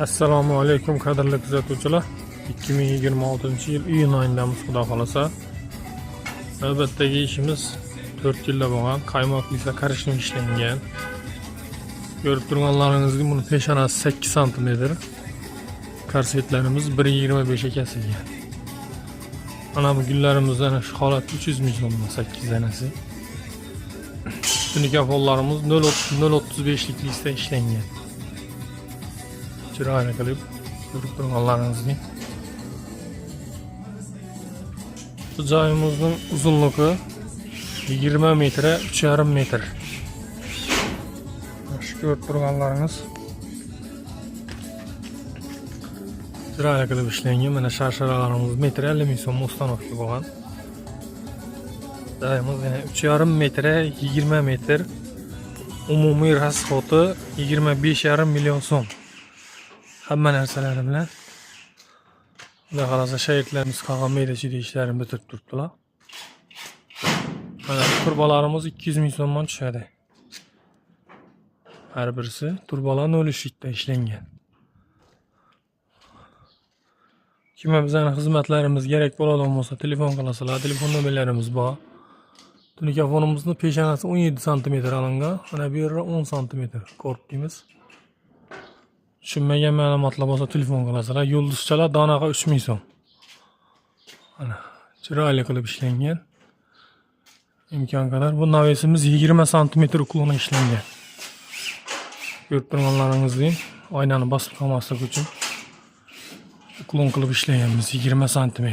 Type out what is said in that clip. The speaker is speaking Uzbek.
Assalomu alaykum qadrli kuzatuvchilar. 2026-yil iyun oyidamiz, xudo xolasa. Navbatdagi ishimiz 4 yilda bo'lgan qaymoqliklar karishni ishlangan. Ko'rib turganlaringizdek, buni peshonasi 8 sm. Karsvetlarimiz 1.25 ga kesilgan. Ana bu gullarimizdan shu holat 300 ming so'm 8 danasi. Tunika follarimiz 0.35lik listda ishlangan. Chiroyli qilib ko'rib turganlaringizdek. Bu joyimizning uzunligi 20 metr, 3,5 metr. Shu ko'rib turganlaringiz chiroyli qilib ishlangan. Mana sharsharalarimiz 1.50 ming so'm ustanovka bo'lgan. Joyimiz yana 3,5 metr, 20 metr. Umumiy rasxoti 25,5 million so'm. Hamma narsalari bilan xudo xolasa shayirtlarimiz qolgan mayda-chuyda ishlarini bitirib turibdilar. Mana turbalarimiz 200 ming so'mdan tushadi. Har birisi turbalar 0.3likda ishlangan. Kimga bizning xizmatlarimiz kerak bo'ladigan bo'lsa telefon qilasizlar. Telefon nomerlarimiz bor. Tunika fonimizni peshonasi 17 sm olingan. Mana bu yerda 10 sm korpuymiz. Tushunmagan ma'lumotlar bo'lsa telefon qilasizlar. Yulduzchalar donaga 3 ming so'm. Mana chiroyli qilib ishlangan. Imkon qadar bu navesimiz 20 sm uklona ishlangan. Ko'rib turganlaringizdek, oynani bosib qolmaslik uchun uklon qilib ishlaganmiz 20 sm.